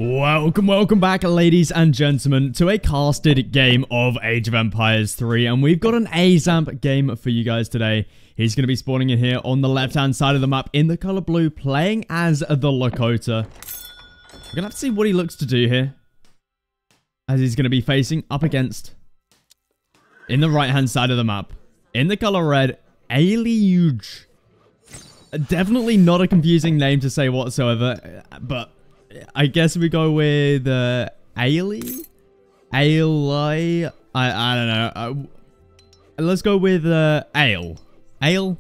Welcome back, ladies and gentlemen, to a casted game of Age of Empires 3, and we've got an Aizamk game for you guys today. He's going to be spawning in here on the left-hand side of the map in the color blue, playing as the Lakota. We're going to have to see what he looks to do here, as he's going to be facing up against, in the right-hand side of the map, in the color red, Aizamk. Definitely not a confusing name to say whatsoever, but I guess we go with Ailey? Ailey? I don't know. Let's go with Ale. Ale?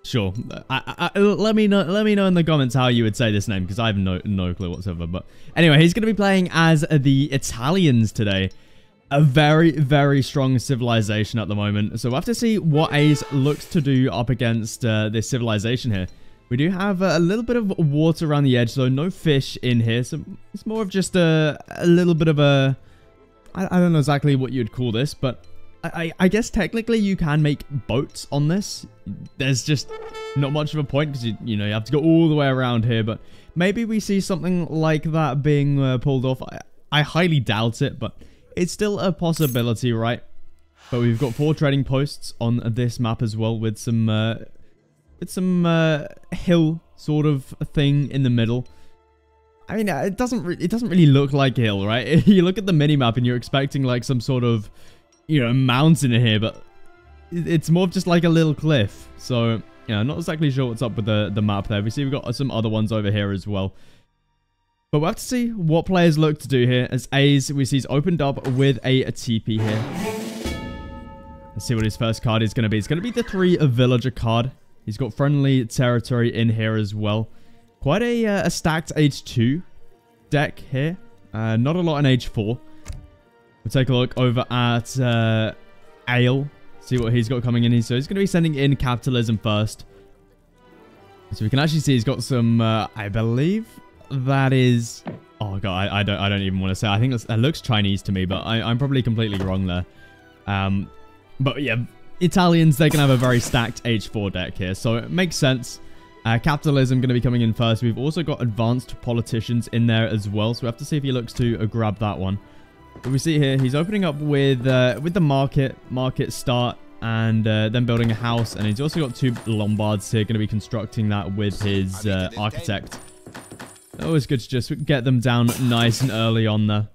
Sure. Let me know in the comments how you would say this name, because I have no clue whatsoever. But anyway, he's going to be playing as the Italians today. A very strong civilization at the moment. So we'll have to see what Ace looks to do up against this civilization here. We do have a little bit of water around the edge, though. No fish in here. So it's more of just a little bit of a... I don't know exactly what you'd call this, but I guess technically you can make boats on this. There's just not much of a point because, you know, you have to go all the way around here. But maybe we see something like that being pulled off. I highly doubt it, but it's still a possibility, right? But we've got 4 trading posts on this map as well with some... hill sort of thing in the middle. I mean, it doesn't really look like a hill, right? You look at the mini-map and you're expecting like some sort of, you know, mountain in here, but it's more of just like a little cliff. So, yeah, not exactly sure what's up with the map there. We see we've got some other ones over here as well. But we'll have to see what players look to do here, as Ace, we see, he's opened up with a TP here. Let's see what his first card is going to be. It's going to be the 3 Villager card. He's got friendly territory in here as well. Quite a stacked Age 2 deck here. Not a lot in Age 4. We'll take a look over at Ale. See what he's got coming in here. So he's going to be sending in capitalism first. So we can actually see he's got some, I believe that is... Oh god, I don't even want to say. I think that looks Chinese to me, but I'm probably completely wrong there. But yeah... Italians, they can have a very stacked Age 4 deck here, so it makes sense. Capitalism going to be coming in first. We've also got advanced politicians in there as well, so we have to see if he looks to grab that one. But we see here, he's opening up with the market start, and then building a house, and he's also got 2 Lombards here, going to be constructing that with his architect. Always good to just get them down nice and early on there.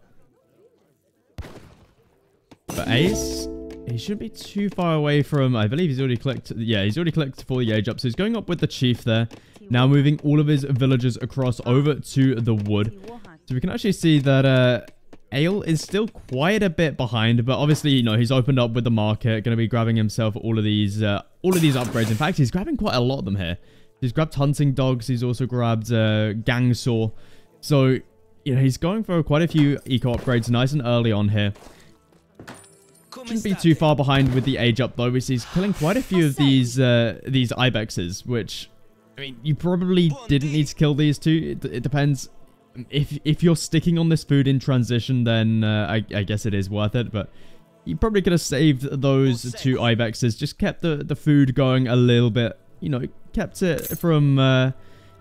But Ace... he shouldn't be too far away from... I believe he's already clicked... yeah, he's already clicked for the age up. So he's going up with the chief there. Now moving all of his villagers across over to the wood. So we can actually see that Ale is still quite a bit behind. But obviously, you know, he's opened up with the market. Going to be grabbing himself all of these upgrades. In fact, he's grabbing quite a lot of them here. He's grabbed hunting dogs. He's also grabbed gang saw. So, you know, he's going for quite a few eco upgrades nice and early on here. Shouldn't be too far behind with the age up, though. We see he's killing quite a few of these ibexes, which, I mean, you probably didn't need to kill these 2. It depends. If you're sticking on this food in transition, then I guess it is worth it. But you probably could have saved those 2 ibexes, just kept the food going a little bit, you know, kept it from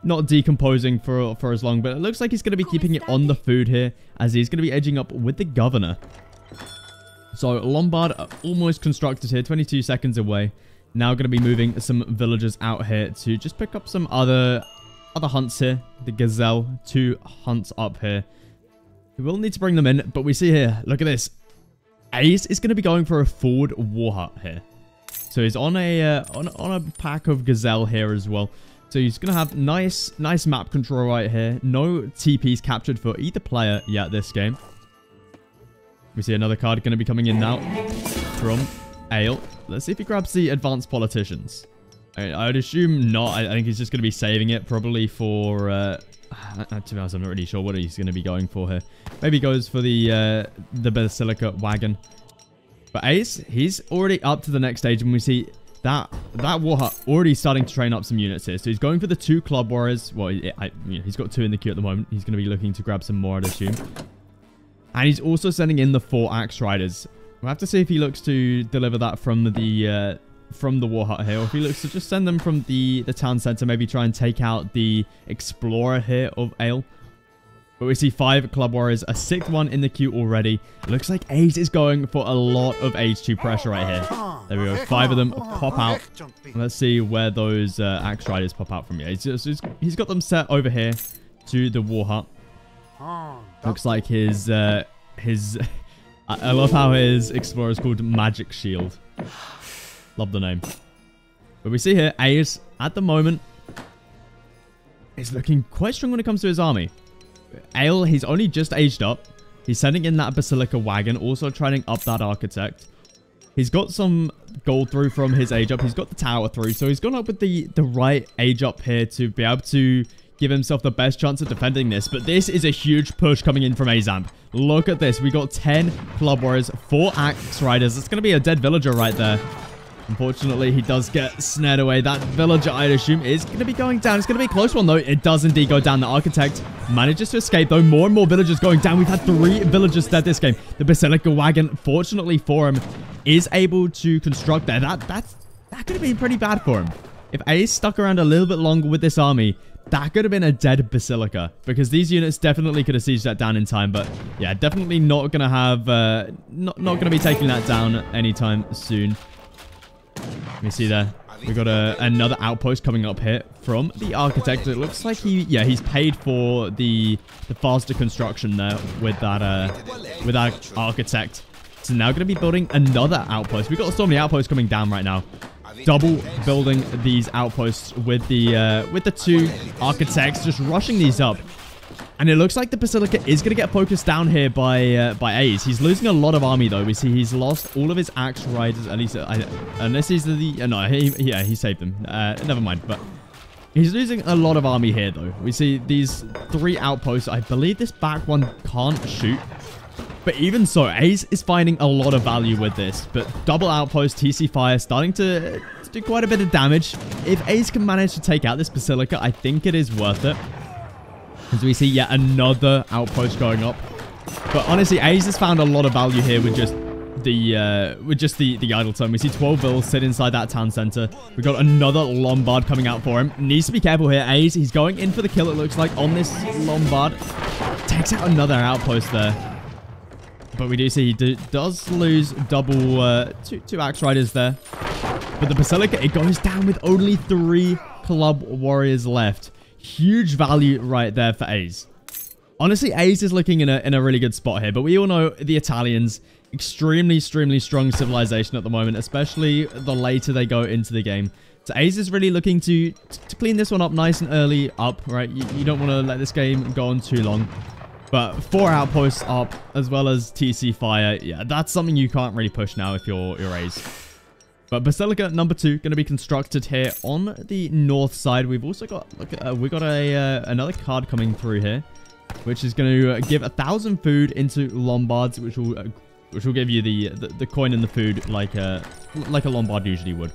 not decomposing for as long. But it looks like he's going to be keeping it on the food here, as he's going to be edging up with the governor. So, Lombard almost constructed here, 22 seconds away. Now going to be moving some villagers out here to just pick up some other hunts here. The Gazelle, 2 hunts up here. We will need to bring them in, but we see here, look at this. Ace is going to be going for a forward war hut here. So, he's on a pack of Gazelle here as well. So, he's going to have nice map control right here. No TPs captured for either player yet this game. We see another card going to be coming in now from Ale. Let's see if he grabs the advanced politicians. I would assume not. I think he's just going to be saving it probably for... to be honest, I'm not really sure what he's going to be going for here. Maybe he goes for the Basilica wagon. But Ace, he's already up to the next stage, and we see that war hut already starting to train up some units here. So he's going for the 2 club warriors. Well, he's got 2 in the queue at the moment. He's going to be looking to grab some more, I'd assume. And he's also sending in the 4 Axe Riders. We'll have to see if he looks to deliver that from the war hut here, or if he looks to just send them from the town center, maybe try and take out the explorer here of Ale. But we see 5 Club Warriors, a 6th one in the queue already. It looks like Ace is going for a lot of H2 pressure right here. There we go. 5 of them pop out. Let's see where those Axe Riders pop out from here. He's got them set over here to the War Hut. Looks like his I love how his Explorer is called Magic Shield. Love the name. But we see here, Ace, at the moment, is looking quite strong when it comes to his army. Ale, he's only just aged up. He's sending in that Basilica Wagon, also trying up that Architect. He's got some gold through from his age up. He's got the tower through, so he's gone up with the right age up here to be able to give himself the best chance of defending this. But this is a huge push coming in from Aizamk. Look at this. We got 10 Club Warriors, 4 Axe Riders. It's going to be a dead villager right there. Unfortunately, he does get snared away. That villager, I'd assume, is going to be going down. It's going to be a close one, though. It does indeed go down. The Architect manages to escape, though. More and more villagers going down. We've had 3 villagers dead this game. The Basilica Wagon, fortunately for him, is able to construct there. That could have been pretty bad for him. If Ace stuck around a little bit longer with this army, that could have been a dead Basilica, because these units definitely could have sieged that down in time. But yeah, definitely not going to have, not going to be taking that down anytime soon. Let me see there. We got another outpost coming up here from the Architect. It looks like he's paid for the faster construction there with that Architect. So now going to be building another outpost. We've got so many outposts coming down right now. Double building these outposts with the 2 Architects, just rushing these up. And it looks like the Basilica is going to get focused down here by Ace. He's losing a lot of army, though. We see he's lost all of his Axe Riders. At least, unless he's he saved them. Never mind. But he's losing a lot of army here, though. We see these 3 outposts. I believe this back one can't shoot. But even so, Ace is finding a lot of value with this. But double outpost, TC Fire, starting to do quite a bit of damage. If Ace can manage to take out this Basilica, I think it is worth it. As we see yet another outpost going up. But honestly, Ace has found a lot of value here with just the idle turn. We see 12 vills sit inside that town center. We got another Lombard coming out for him. Needs to be careful here. Ace, he's going in for the kill, it looks like, on this Lombard. Takes out another outpost there. But we do see he does lose double two Axe Riders there. But the Basilica, it goes down with only 3 Club Warriors left. Huge value right there for Ace. Honestly, Ace is looking in a really good spot here. But we all know the Italians, extremely strong civilization at the moment, especially the later they go into the game. So Ace is really looking to clean this one up nice and early up, right? You don't want to let this game go on too long. But 4 outposts up, as well as TC Fire. Yeah, that's something you can't really push now if you're Ace. But Basilica number 2 going to be constructed here on the north side. We've also got another card coming through here, which is going to give 1,000 food into Lombards, which will give you the coin and the food like a Lombard usually would.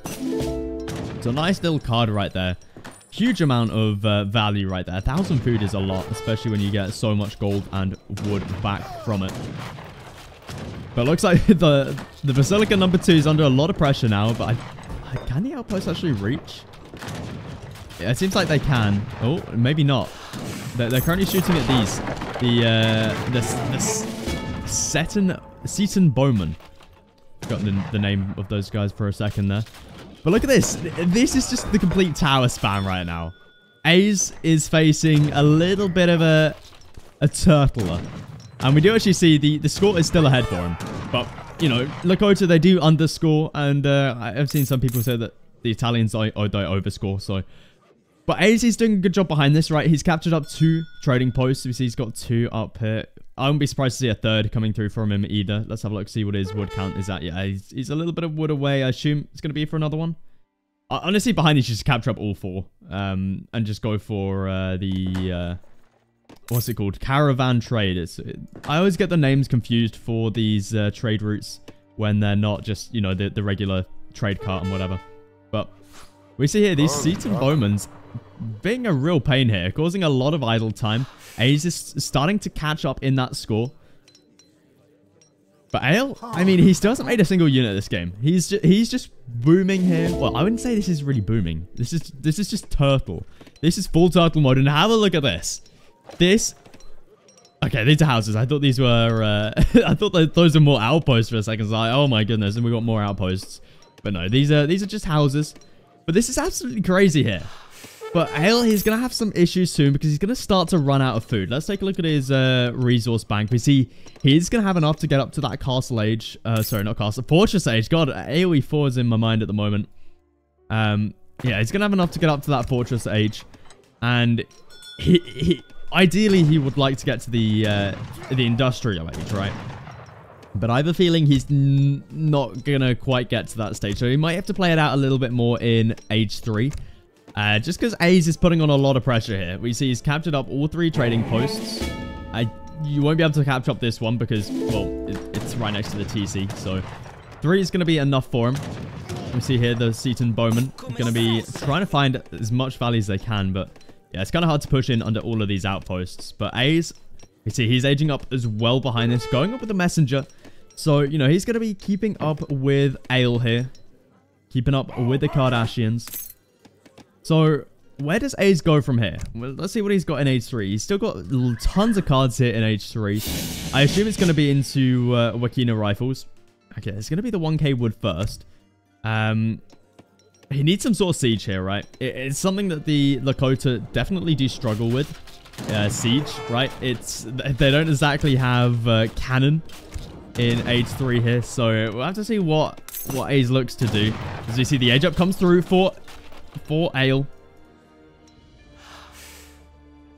So nice little card right there. Huge amount of value right there. 1,000 food is a lot, especially when you get so much gold and wood back from it. But it looks like the Basilica number 2 is under a lot of pressure now. But can the outposts actually reach? Yeah, it seems like they can. Oh, maybe not. They're currently shooting at these. The Seton Bowman. Got the name of those guys for a second there. But look at this. This is just the complete tower spam right now. Ace is facing a little bit of a turtler. And we do actually see the score is still ahead for him. But, you know, Lakota, they do underscore. And I've seen some people say that the Italians don't overscore. So, but Ace is doing a good job behind this, right? He's captured up 2 trading posts. We see he's got 2 up here. I wouldn't be surprised to see a 3rd coming through from him either. Let's have a look, see what his wood count is at. Yeah, he's a little bit of wood away. I assume it's going to be for another one. Honestly, behind you, just capture up all 4. And just go for what's it called? Caravan trade. I always get the names confused for these trade routes when they're not just, you know, the regular trade cart and whatever. But we see here these Seton Bowmans being a real pain here, causing a lot of idle time. Ace is starting to catch up in that score. But Ale, I mean, he still hasn't made a single unit this game. He's just booming here. Well, I wouldn't say this is really booming. This is just turtle. This is full turtle mode. And have a look at this. This Okay, these are houses. I thought these were, I thought that those were more outposts for a second. So like, oh my goodness, and we got more outposts. But no, these are just houses. But this is absolutely crazy here. But Ale, he's going to have some issues soon because he's going to start to run out of food. Let's take a look at his resource bank. We see he's going to have enough to get up to that castle age. Sorry, not castle. Fortress age. God, AoE 4 is in my mind at the moment. Yeah, he's going to have enough to get up to that fortress age. And ideally, he would like to get to the industrial age, right? But I have a feeling he's not going to quite get to that stage. So he might have to play it out a little bit more in age 3. Just because Aze is putting on a lot of pressure here. We see he's captured up all 3 trading posts. You won't be able to capture up this one because, well, it's right next to the TC. So 3 is going to be enough for him. We see here the Seaton Bowmen going to be trying to find as much value as they can. But yeah, it's kind of hard to push in under all of these outposts. But Aze, you see he's aging up as well behind this. Going up with the Messenger. So, you know, he's going to be keeping up with Ale here. Keeping up with the Kardashians. So, where does Aze go from here? Well, let's see what he's got in age 3. He's still got tons of cards here in age 3. I assume it's going to be into Wakina rifles. Okay, it's going to be the 1k wood first. He needs some sort of siege here, right? It's something that the Lakota definitely do struggle with. Siege, right? They don't exactly have cannon in age 3 here. So, we'll have to see what Aze looks to do. As we see the age up comes through for Ale.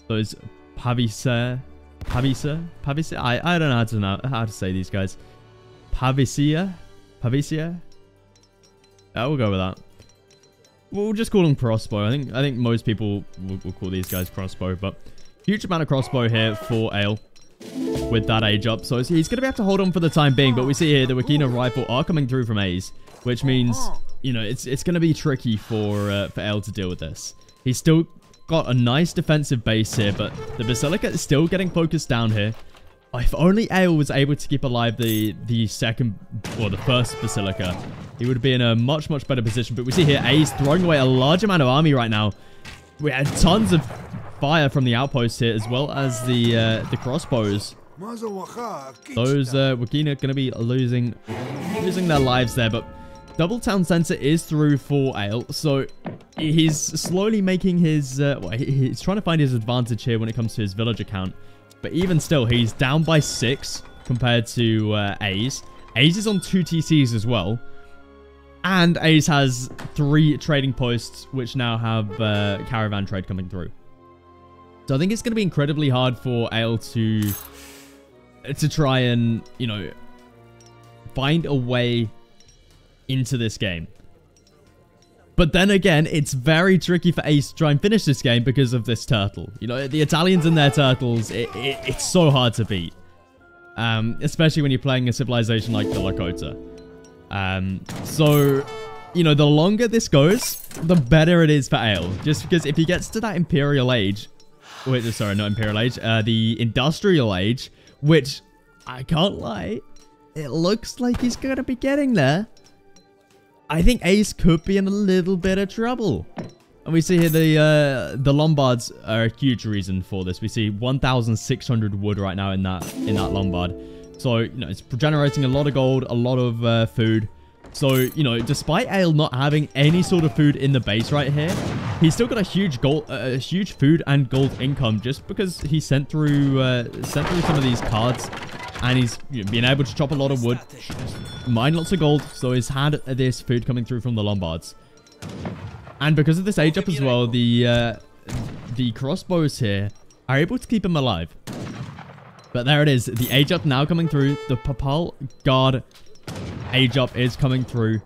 Those Pavisa. I don't know how to say these guys. Pavisia. We'll go with that. We'll just call them crossbow. I think most people will call these guys crossbow, but huge amount of crossbow here for Ale with that age up. So he's going to have to hold on for the time being, but we see here the Wakina rifle are coming through from Aze, which means, you know, it's going to be tricky for Ale to deal with this. He's still got a nice defensive base here, but the Basilica is still getting focused down here. If only Ale was able to keep alive the second or the first Basilica, he would be in a much better position. But we see here Aze throwing away a large amount of army right now. We had tons of fire from the outposts here, as well as the crossbows. Those Wakina are going to be losing their lives there, but Double Town Center is through for Ale, so he's slowly making his... he's trying to find his advantage here when it comes to his villager count. But even still, he's down by 6 compared to Aze. Aze is on 2 TCs as well. And Aze has 3 trading posts, which now have caravan trade coming through. So I think it's going to be incredibly hard for Ale to try and, you know, find a way into this game. But then again, it's very tricky for Ace to try and finish this game because of this turtle. You know, the Italians and their turtles, it's so hard to beat. Especially when you're playing a civilization like the Lakota. So, you know, the longer this goes, the better it is for Ale. Just because if he gets to that Imperial Age... Wait, sorry, not Imperial Age. The Industrial Age, which, I can't lie, it looks like he's going to be getting there. I think Ace could be in a little bit of trouble. And we see here the Lombards are a huge reason for this. We see 1,600 wood right now in that Lombard. So, you know, it's generating a lot of gold, a lot of food. So, you know, despite Ale not having any sort of food in the base right here, he's still got a huge huge food and gold income just because he sent through some of these cards. And he's, you know, been able to chop a lot of wood, mine lots of gold, so he's had this food coming through from the Lombards. And because of this age up as well, the crossbows here are able to keep him alive. But there it is, the age up now coming through. The Papal Guard age up is coming through.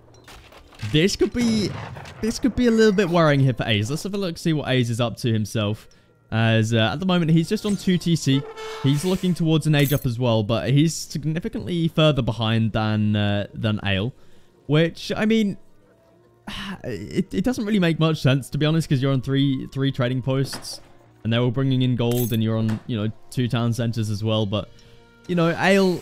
This could be a little bit worrying here for Aze. Let's have a look, see what Aze is up to himself. As at the moment, he's just on 2 TC. He's looking towards an age up as well, but he's significantly further behind than Ale. Which, I mean, it doesn't really make much sense, to be honest, because you're on three trading posts. And they're all bringing in gold, and you're on, you know, 2 town centers as well. But, you know, Ale,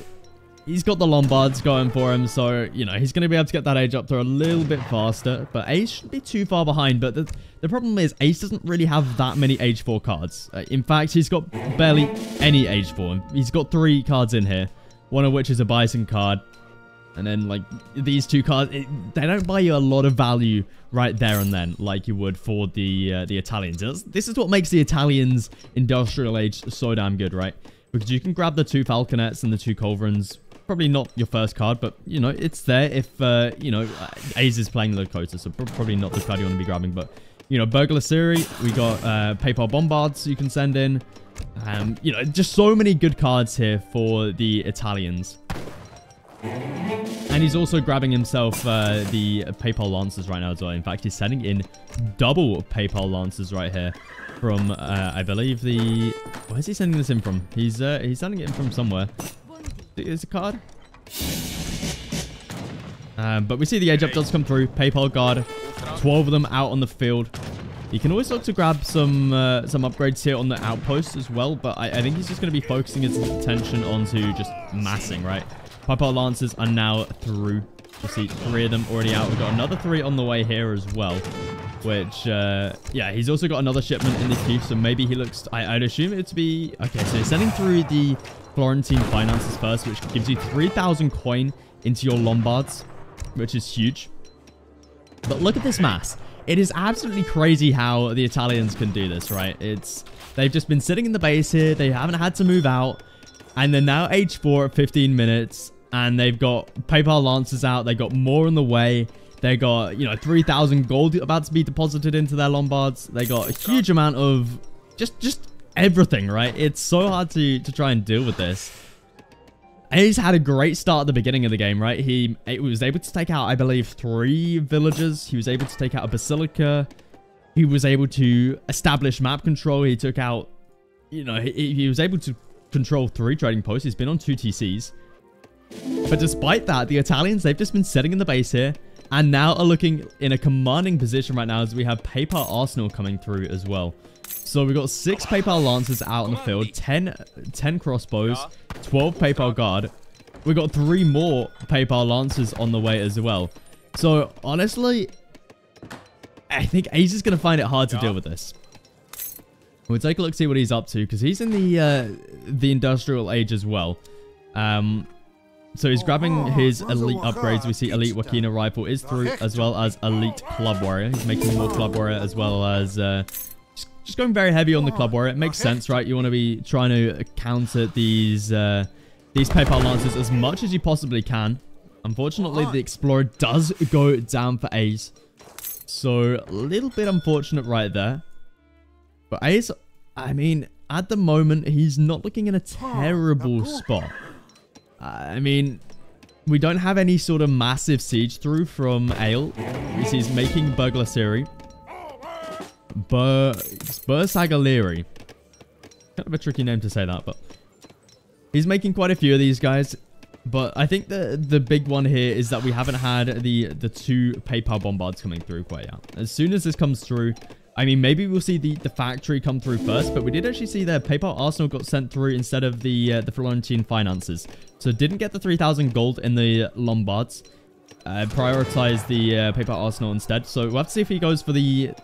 he's got the Lombards going for him, so, you know, he's going to be able to get that age up there a little bit faster. But Ace shouldn't be too far behind. But the problem is Ace doesn't really have that many age 4 cards. In fact, he's got barely any age 4. He's got 3 cards in here, one of which is a Bison card. And then, like, these 2 cards, they don't buy you a lot of value right there and then, like you would for the Italians. This is what makes the Italians' industrial age so damn good, right? Because you can grab the 2 Falconets and the 2 Culverins. Probably not your first card, but, you know, it's there if, you know, Ace is playing Lakota, so probably not the card you want to be grabbing. But, you know, Burglar Siri, we got PayPal Bombards you can send in. You know, just so many good cards here for the Italians. And he's also grabbing himself the PayPal Lancers right now as well. In fact, he's sending in double PayPal Lancers right here from, I believe the... Where's he sending this in from? He's sending it in from somewhere. Is a card? But we see the age up does come through. PayPal guard. 12 of them out on the field. You can always look to grab some upgrades here on the outpost as well. But I think he's just going to be focusing his attention onto just massing, right? PayPal Lancers are now through. You see 3 of them already out. We've got another 3 on the way here as well. Which, yeah, he's also got another shipment in the queue. So maybe he looks... I'd assume it to be... Okay, so he's sending through the Florentine finances first, which gives you 3,000 coin into your Lombards, which is huge. But look at this mass. It is absolutely crazy how the Italians can do this, right? They've just been sitting in the base here. They haven't had to move out. And they're now age 4 at 15 minutes. And they've got PayPal Lancers out. They got more on the way. They got, you know, 3,000 gold about to be deposited into their Lombards. They got a huge amount of just everything, right? It's so hard to try and deal with this. He's had a great start at the beginning of the game, right? He was able to take out, I believe, 3 villages. He was able to take out a basilica. He was able to establish map control. He took out, you know, he was able to control 3 trading posts. He's been on 2 TCs. But despite that, the Italians, they've just been sitting in the base here. And now are looking in a commanding position right now as we have PayPal Arsenal coming through as well. So we've got 6 PayPal Lancers out on the field, 10 crossbows, 12 PayPal Guard. We've got 3 more PayPal Lancers on the way as well. So honestly, I think Ace is going to find it hard to deal with this. We'll take a look, see what he's up to, because he's in the industrial age as well. So he's grabbing his elite upgrades. We see elite Wakina rifle is through, as well as elite club warrior. He's making more club warrior, as well as just going very heavy on the club warrior. It makes sense, right? You want to be trying to counter these PayPal Lancers as much as you possibly can. Unfortunately, the explorer does go down for Ace, so a little bit unfortunate right there. But Ace, I mean, at the moment, he's not looking in a terrible spot. I mean, we don't have any sort of massive siege through from Ale. He's making Burglar Siri. Bursagaliri. Kind of a tricky name to say that, but he's making quite a few of these guys. But I think the big one here is that we haven't had the 2 PayPal Bombards coming through quite yet. As soon as this comes through, I mean, maybe we'll see the factory come through first, but we did actually see the PayPal Arsenal got sent through instead of the Florentine finances. So didn't get the 3,000 gold in the Lombards. Prioritized the PayPal Arsenal instead. So we'll have to see if he goes for the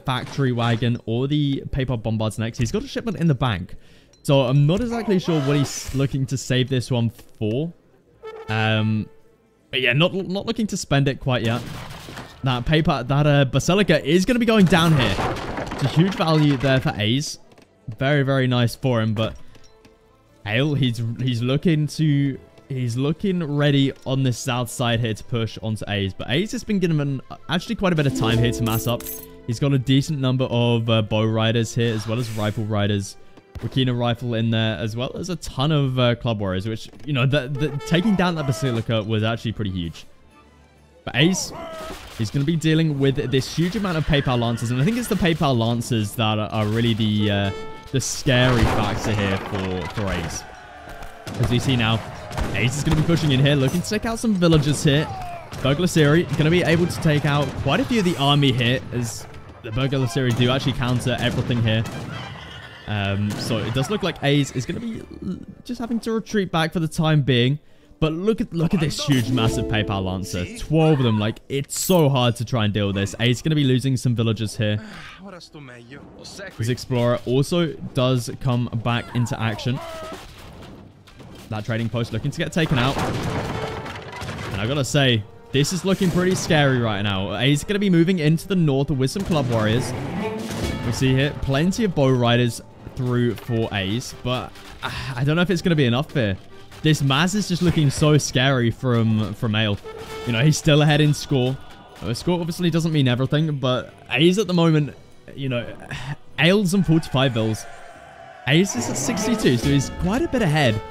factory wagon or the PayPal Bombards next. He's got a shipment in the bank. So I'm not exactly sure what he's looking to save this one for. But yeah, not looking to spend it quite yet. That Basilica is going to be going down here. It's a huge value there for Ace. Very, very nice for him. But Ale, he's looking ready on the south side here to push onto Ace. But Ace has been given him actually quite a bit of time here to mass up. He's got a decent number of bow riders here, as well as rifle riders. Wakina rifle in there, as well as a ton of club warriors, which, you know, taking down that Basilica was actually pretty huge. But Ace, he's going to be dealing with this huge amount of PayPal Lancers. And I think it's the PayPal Lancers that are really the scary factor here for Ace. As we see now, Ace is going to be pushing in here, looking to take out some villagers here. Burglar Siri going to be able to take out quite a few of the army here, as the Burglar Siri do actually counter everything here. So it does look like Ace is going to be just having to retreat back for the time being. But look at this huge, massive PayPal Lancer. 12 of them. Like, it's so hard to try and deal with this. Ace is going to be losing some villagers here. This Explorer also does come back into action. That trading post looking to get taken out. And I gotta say, this is looking pretty scary right now. Ace is going to be moving into the north with some club warriors. We see here plenty of bow riders through for Ace, but I don't know if it's going to be enough here. This mass is just looking so scary from Ale. You know, he's still ahead in score. Score obviously doesn't mean everything, but Ace at the moment, you know, Ale's on 45 bills. Ace is at 62, so he's quite a bit ahead.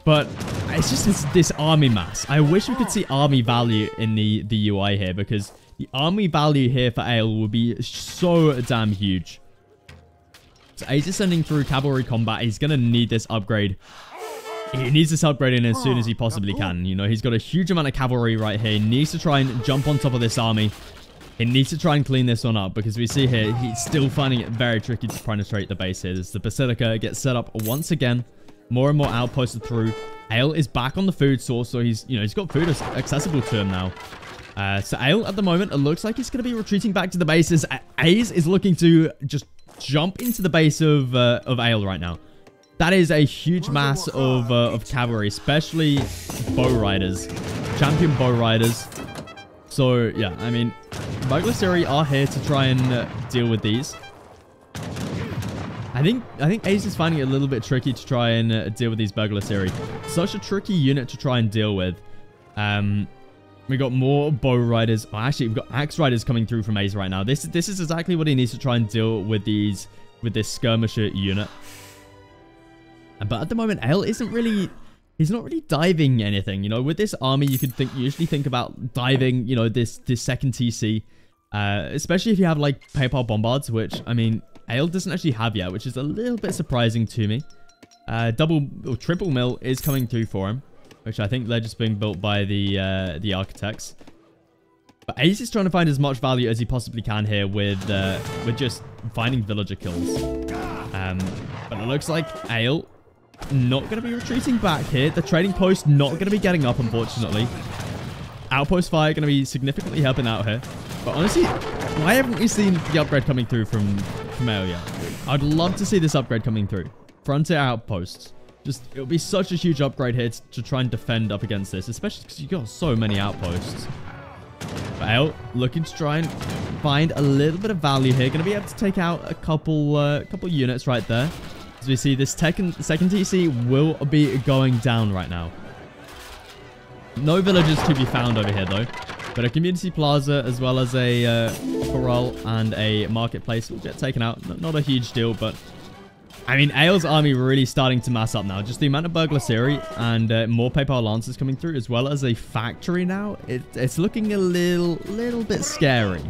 But it's just this army mass. I wish we could see army value in the UI here, because the army value here for Ale would be so damn huge. So Ace is sending through cavalry combat. He's going to need this upgrade. He needs this upgrade in as soon as he possibly can. You know, he's got a huge amount of cavalry right here. He needs to try and jump on top of this army. He needs to try and clean this one up, because we see here, he's still finding it very tricky to penetrate the base here. As the Basilica gets set up once again. More and more outposts are through. Ale is back on the food source, so he's got food accessible to him now. So Ale, at the moment, it looks like he's going to be retreating back to the bases. Ace is looking to just jump into the base of Ale right now. That is a huge mass of cavalry, especially bow riders, champion bow riders. So yeah, I mean, Burglary are here to try and deal with these. I think Ace is finding it a little bit tricky to try and deal with these Burglary. Such a tricky unit to try and deal with. We got more bow riders. Oh, actually, we've got axe riders coming through from Ace right now. This is exactly what he needs to try and deal with this skirmisher unit. But at the moment, Ale isn't really... He's not really diving anything. You know, with this army, you could usually think about diving, you know, this second TC. Especially if you have, like, PayPal Bombards, which, I mean, Ale doesn't actually have yet, which is a little bit surprising to me. Double or triple mill is coming through for him, which I think they're just being built by the architects. But Ace is trying to find as much value as he possibly can here with just finding villager kills. But it looks like Ale... not going to be retreating back here. The trading post not going to be getting up, unfortunately. Outpost fire going to be significantly helping out here. But honestly, why haven't we seen the upgrade coming through from Ale yet? I'd love to see this upgrade coming through. Frontier outposts. Just, it'll be such a huge upgrade here to try and defend up against this, especially because you've got so many outposts. But Ale looking to try and find a little bit of value here. Going to be able to take out a couple units right there. As we see, this second TC will be going down right now. No villages to be found over here, though. But a community plaza, as well as a corral and a marketplace, will get taken out. Not a huge deal, but... I mean, Ale's army really starting to mass up now. Just the amount of Burglary and more PayPal Lancers coming through, as well as a factory now. It's looking a little bit scary.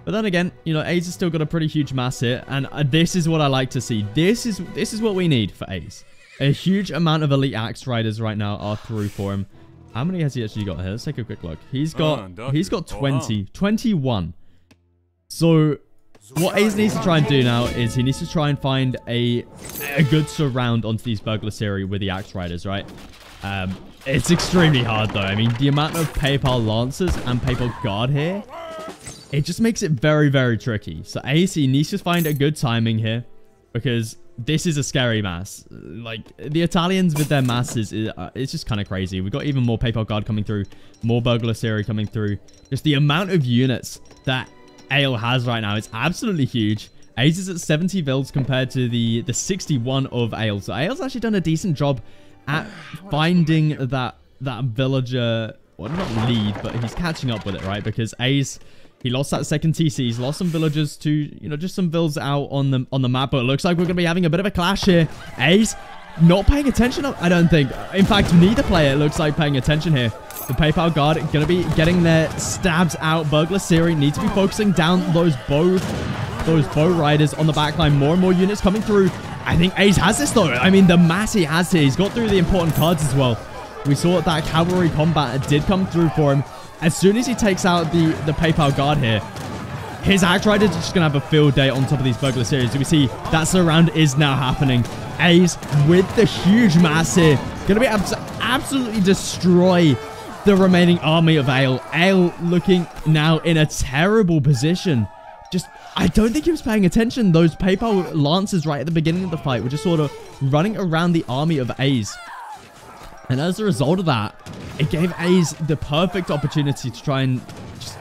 But then again, you know, Ace has still got a pretty huge mass here, and this is what I like to see. This is what we need for Ace. A huge amount of elite axe riders right now are through for him. How many has he actually got here? Let's take a quick look. He's got 21. So what Ace needs to try and do now is he needs to try and find a good surround onto these Burglary with the axe riders, right? It's extremely hard though. I mean, the amount of PayPal Lancers and PayPal Guard here, it just makes it very, very tricky. So Ace needs to find a good timing here, because this is a scary mass. Like, the Italians with their masses, it's just kind of crazy. We've got even more PayPal Guard coming through, more Burglary coming through. Just the amount of units that Ale has right now is absolutely huge. Ace is at 70 builds compared to the 61 of Ale. So Ale's actually done a decent job at finding that villager, well, not lead, but he's catching up with it, right? Because Ace... he lost that second TC. He's lost some villagers to, you know, just some builds out on the map. But it looks like we're going to be having a bit of a clash here. Ace not paying attention, I don't think. In fact, neither player looks like paying attention here. The PayPal Guard going to be getting their stabs out. Burglary need to be focusing down those bow riders on the backline. More and more units coming through. I think Ace has this, though. I mean, the mass he has here. He's got through the important cards as well. We saw that cavalry combat did come through for him. As soon as he takes out the PayPal Guard here, His Axe Rider's just going to have a field day on top of these burglar series. We see that surround is now happening. Ace with the huge mass here. Going to be able to absolutely destroy the remaining army of Ale. Ale looking now in a terrible position. I don't think he was paying attention. Those PayPal Lancers right at the beginning of the fight were just sort of running around the army of A's. And as a result of that, it gave A's the perfect opportunity to try and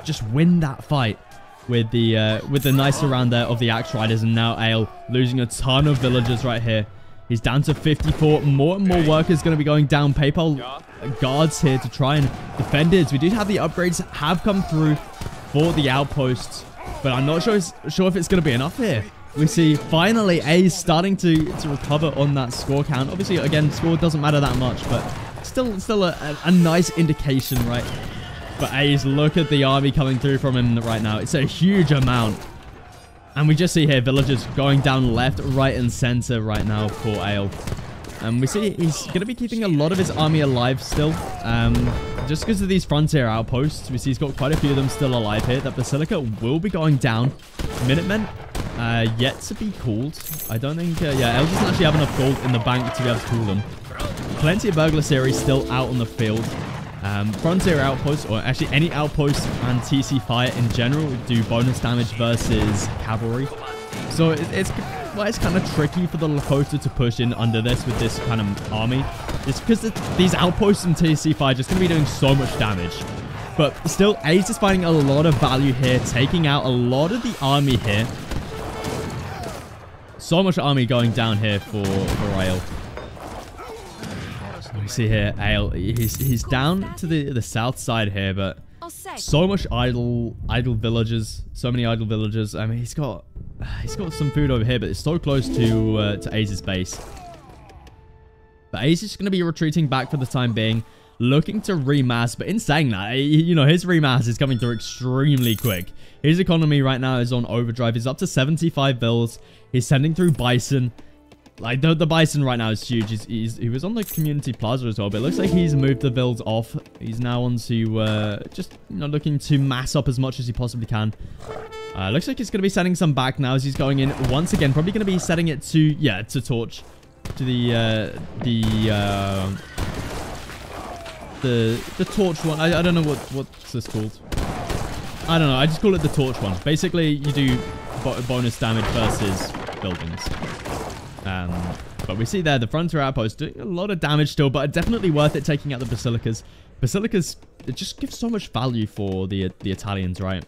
just win that fight with the nice surround there of the Axe Riders. And now Ale losing a ton of villagers right here. He's down to 54. More and more workers going to be going down. PayPal guards here to try and defend it. We do have the upgrades have come through for the outposts, but I'm not sure if it's going to be enough here. We see finally A's starting to recover on that score count. Obviously, again, score doesn't matter that much, but still a nice indication, right? But A's, look at the army coming through from him right now. It's a huge amount. And we just see here villagers going down left, right, and center right now for Ale. And we see he's going to be keeping a lot of his army alive still. Just because of these frontier outposts. We see he's got quite a few of them still alive here. That Basilica will be going down. Minutemen yet to be called. I don't think... yeah, Ale doesn't actually have enough gold in the bank to be able to call them. Plenty of burglar series still out on the field. Frontier outposts, or actually any outpost and TC fire in general, do bonus damage versus cavalry. So it's kind of tricky for the Lakota to push in under this with this kind of army. It's because these outposts and TC fire are just going to be doing so much damage. But still, Ace is finding a lot of value here, taking out a lot of the army here. So much army going down here for Ale. We see here, Ale, he's down to the south side here, but so much idle villagers, so many idle villagers. I mean, he's got some food over here, but it's so close to Ace's base. But Ace is just going to be retreating back for the time being, looking to remass. But in saying that, you know, his remass is coming through extremely quick. His economy right now is on overdrive. He's up to 75 bills. He's sending through bison. Like, the bison right now is huge. He was on the community plaza as well, but it looks like he's moved the builds off. He's now on to just, you know, looking to mass up as much as he possibly can. Looks like he's going to be sending some back now as he's going in once again. Probably going to be setting it to, yeah, to torch. To the torch one. I don't know what's this called. I don't know. I just call it the torch one. Basically, you do bonus damage versus buildings. But we see there the frontier outpost doing a lot of damage still, but definitely worth it taking out the basilicas. Basilicas, it just gives so much value for the Italians, right?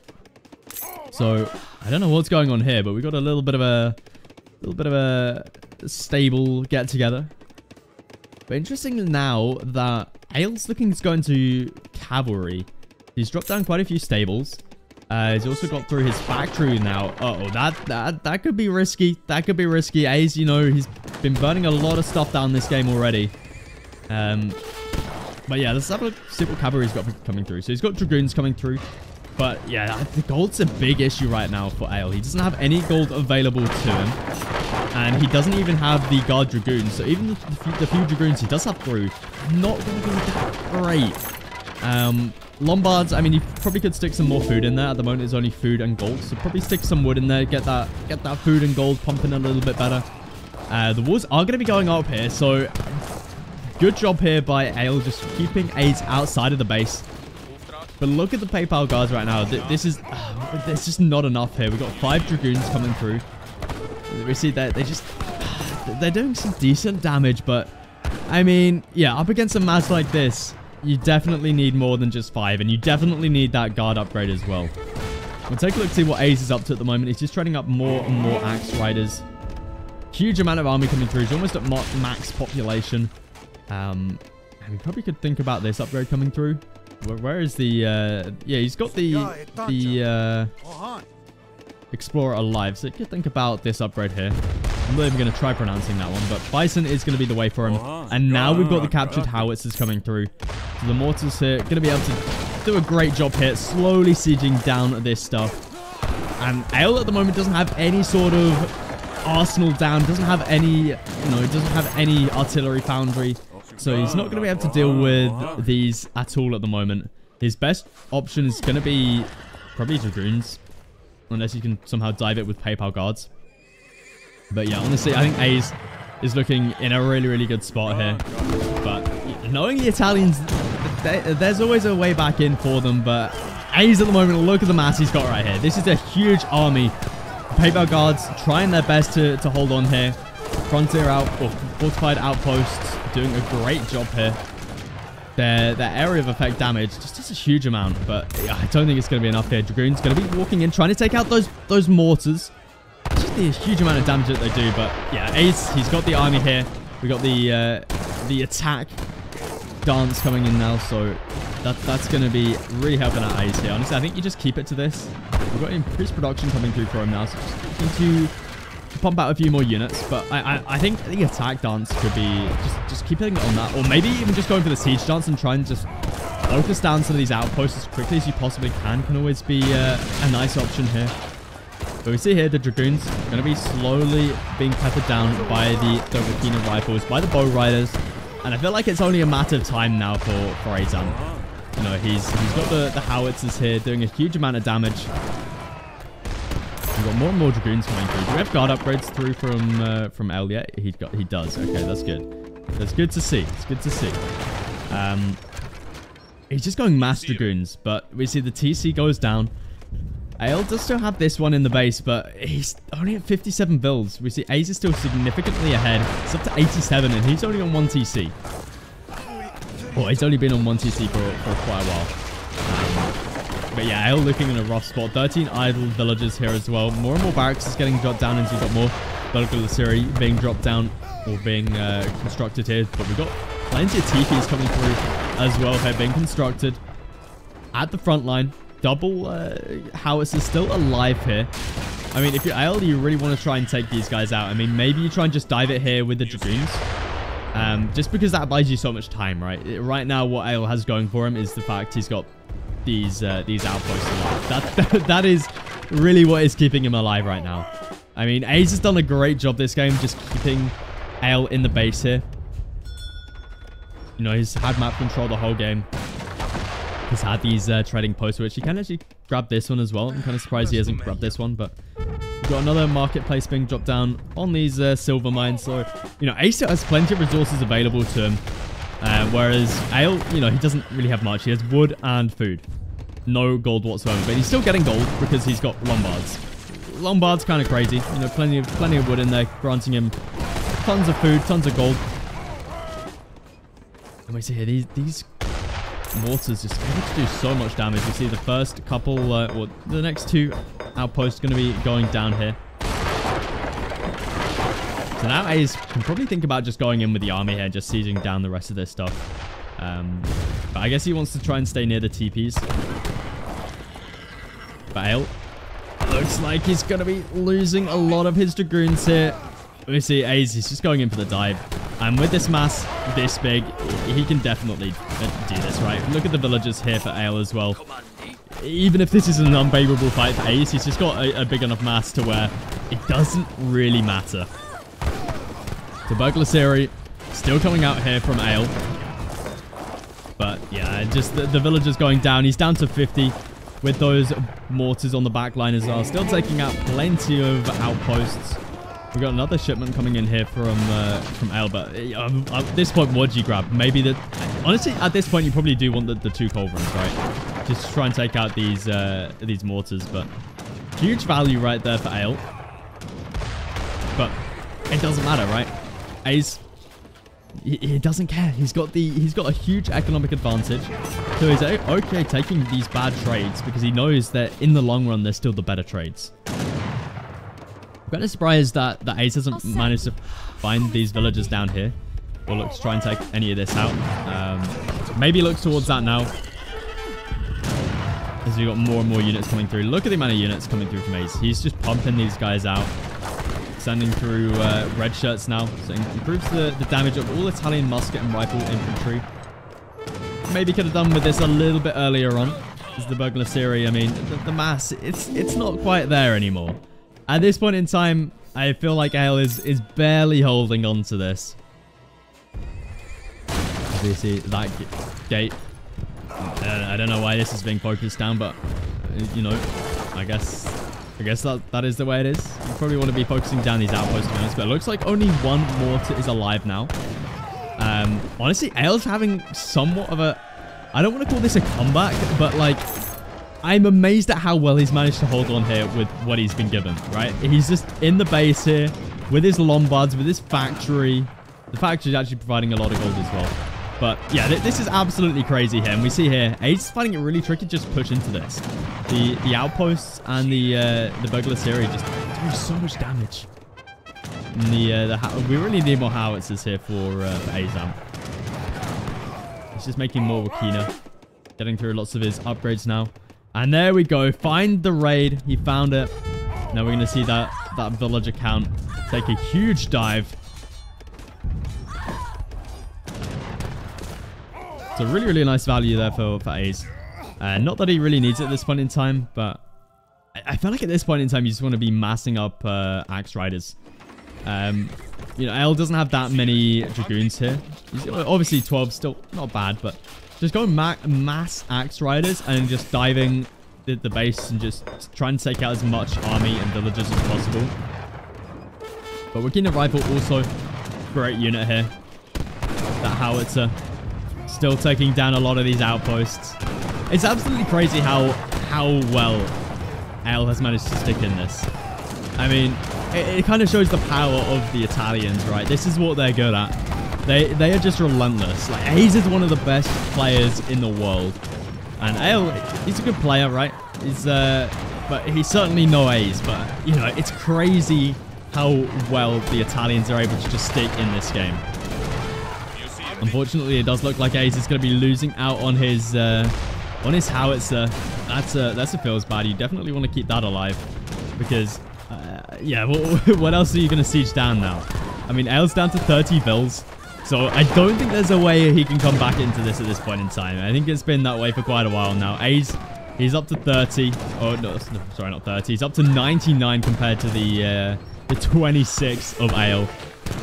So I don't know what's going on here, but we got a little bit of a stable get together. But interesting now that Ale's looking to go into cavalry. He's dropped down quite a few stables. He's also got through his factory now. Uh-oh, that could be risky. That could be risky. Ace, you know, he's been burning a lot of stuff down this game already. But yeah, let's see what cavalry's got coming through. So he's got dragoons coming through. But yeah, the gold's a big issue right now for Ale. He doesn't have any gold available to him. And he doesn't even have the guard dragoons. So even the few dragoons he does have through, not going to be that great. Lombards, I mean, you probably could stick some more food in there. At the moment, it's only food and gold. So probably stick some wood in there. Get that food and gold pumping a little bit better. The walls are going to be going up here. So good job here by Ale, just keeping Ace outside of the base. But look at the PayPal guards right now. This is just not enough here. We've got 5 dragoons coming through. We see that they're doing some decent damage, but I mean, yeah, up against a mass like this, you definitely need more than just 5, and you definitely need that guard upgrade as well. We'll take a look to see what Ace is up to at the moment. He's just trading up more and more Axe Riders. Huge amount of army coming through. He's almost at max population. And we probably could think about this upgrade coming through. Where is the... yeah, he's got the Explorer alive, so you could think about this upgrade here. I'm not even going to try pronouncing that one, but Bison is going to be the way for him. And now we've got the captured howitzers coming through. So the mortars here going to be able to do a great job here, slowly sieging down this stuff. And Ale at the moment doesn't have any sort of arsenal down, doesn't have any, you know, doesn't have any artillery foundry. So he's not going to be able to deal with these at all at the moment. His best option is going to be probably dragoons. unless you can somehow dive it with PayPal guards. But yeah, honestly, I think A's is looking in a really, really good spot here. But knowing the Italians, there's always a way back in for them. But A's at the moment, look at the mass he's got right here. This is a huge army. PayPal guards trying their best to hold on here. Frontier out, or fortified outposts doing a great job here. Their area of effect damage just does a huge amount, but I don't think it's going to be enough here. Dragoon's going to be walking in, trying to take out those mortars. Just a huge amount of damage that they do, but yeah, Ace, he's got the army here. We got the attack dance coming in now, so that's going to be really helping out Ace here. Honestly, I think you just keep it to this. We've got increased production coming through for him now, so just need to pump out a few more units, but I think the attack dance could be just keeping it on that, or maybe even just going for the siege dance and try and just focus down some of these outposts as quickly as you possibly can always be a nice option here. But we see here the Dragoons going to be slowly being peppered down by the Rakina rifles, by the bow riders, and I feel like it's only a matter of time now for Aizamk. You know, he's got the howitzers here doing a huge amount of damage. We've got more and more Dragoons coming through. Do we have guard upgrades through from El yet? He does. Okay, that's good. That's good to see. It's good to see. He's just going mass Dragoons, but we see the TC goes down. Ale does still have this one in the base, but he's only at 57 builds. We see Ace is still significantly ahead. It's up to 87, and he's only on 1 TC. Well, he's only been on 1 TC for quite a while. But yeah, Ale looking in a rough spot. 13 idle villagers here as well. More and more barracks is getting dropped down, and you've got more Belgian Syria being dropped down or being constructed here. But we've got plenty of TPs coming through as well here, being constructed at the front line. Double howitzers still alive here. I mean, if you're Ale, you really want to try and take these guys out. I mean, maybe you try and just dive it here with the Dragoons. Just because that buys you so much time, right? Right now, what Ale has going for him is the fact he's got these outposts alive. That is really what is keeping him alive right now. I mean, Ace has done a great job this game, just keeping Ale in the base here. You know, he's had map control the whole game. He's had these trading posts, which he can actually grab this one as well. I'm kind of surprised he hasn't grabbed this one, but we've got another marketplace being dropped down on these silver mines. So, you know, Ace has plenty of resources available to him, whereas Ale, you know, he doesn't really have much. He has wood and food. No gold whatsoever, but he's still getting gold because he's got Lombards. Lombards kind of crazy. You know, plenty of wood in there, granting him tons of food, tons of gold. And we see here, these mortars just able to do so much damage. You see the first couple, or the next two outposts going to be going down here. So now Ace can probably think about just going in with the army here, just sieging down the rest of this stuff. But I guess he wants to try and stay near the TPs. But Ale looks like he's going to be losing a lot of his Dragoons here. We see Ace, he's just going in for the dive. And with this mass this big, he can definitely do this, right? Look at the villagers here for Ale as well. Even if this is an unfavorable fight for Ace, he's just got a big enough mass to where it doesn't really matter. So Burglar still coming out here from Ale. But yeah, just the villagers going down. He's down to 50 with those mortars on the back line as well. Still taking out plenty of outposts. We've got another shipment coming in here from Ale, but at this point, what do you grab? Maybe honestly, at this point, you probably do want the two culverins, right? Just to try and take out these mortars, but huge value right there for Ale. But it doesn't matter, right? Ace, he doesn't care. He's got a huge economic advantage. So he's okay taking these bad trades because he knows that in the long run, they're still the better trades. I'm kind of surprised that Ace hasn't managed to find these villagers down here. Or look to try and take any of this out. Maybe looks towards that now. As we've got more and more units coming through. Look at the amount of units coming through from Ace. He's just pumping these guys out. Sending through red shirts now. So it improves the damage of all Italian musket and rifle infantry. Maybe could have done with this a little bit earlier on. As the Burglar Syria, I mean, the mass, it's not quite there anymore. At this point in time, I feel like Ale is barely holding on to this. Obviously, that gate. I don't know why this is being focused down, but, you know, I guess I guess that is the way it is. You probably want to be focusing down these outposts, to be honest, but it looks like only one mortar is alive now. Honestly, Ail's having somewhat of a... I don't want to call this a comeback, but like... I'm amazed at how well he's managed to hold on here with what he's been given, right? He's just in the base here with his Lombards, with his factory. The factory is actually providing a lot of gold as well. But yeah, this is absolutely crazy here. And we see here, Ace is finding it really tricky to just push into this. The outposts and the burglars here are just doing so much damage. And we really need more howitzers here for Aizamk. He's just making more Wakina. Getting through lots of his upgrades now. And there we go. Find the raid. He found it. Now we're going to see that villager count take a huge dive. It's a really, really nice value there for Ace. Not that he really needs it at this point in time, but I feel like at this point in time, you just want to be massing up Axe Riders. You know, Ail doesn't have that many Dragoons here. Obviously, 12 still not bad, but just go mass Axe Riders and just diving the base and just trying to take out as much army and villagers as possible. But Wakina Rifle also great unit here. That howitzer still taking down a lot of these outposts. It's absolutely crazy how well Ail has managed to stick in this. I mean, it kind of shows the power of the Italians, right? This is what they're good at. They are just relentless. Like, Ace is one of the best players in the world. And Ail, he's a good player, right? But he's certainly no Ace. But, you know, it's crazy how well the Italians are able to just stick in this game. Unfortunately, it does look like Ace is going to be losing out on his howitzer. That's a feels bad. You definitely want to keep that alive. Because, yeah, what else are you going to siege down now? I mean, Ail's down to 30 vills. So I don't think there's a way he can come back into this at this point in time. I think it's been that way for quite a while now. Ace, he's up to 30. Oh, no, sorry, not 30. He's up to 99 compared to the 26 of Ail.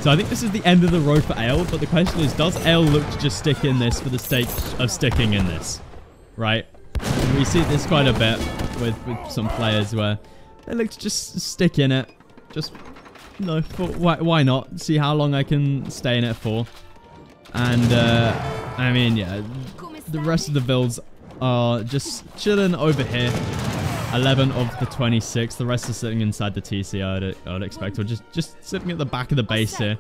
So I think this is the end of the road for Ail. But the question is, does Ail look to just stick in this for the sake of sticking in this? Right? We see this quite a bit with some players where they look to just stick in it. Just... No, why not? See how long I can stay in it for. And, I mean, yeah, the rest of the builds are just chilling over here. 11 of the 26. The rest are sitting inside the TC, I'd expect. Or just sitting at the back of the base here.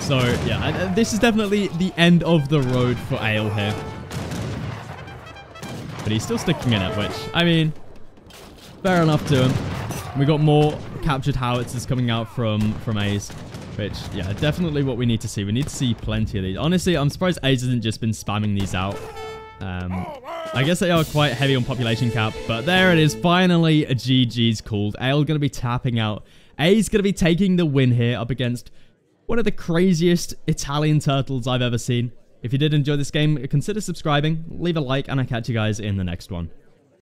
So, yeah, this is definitely the end of the road for Ail here. But he's still sticking in it, which, I mean, fair enough to him. We got more captured howitzers coming out from Ace, which, yeah, definitely what we need to see. We need to see plenty of these. Honestly, I'm surprised Ace hasn't just been spamming these out. I guess they are quite heavy on population cap, but there it is. Finally, a GG's called. Ail going to be tapping out. Ace going to be taking the win here up against one of the craziest Italian turtles I've ever seen. If you did enjoy this game, consider subscribing, leave a like, and I'll catch you guys in the next one.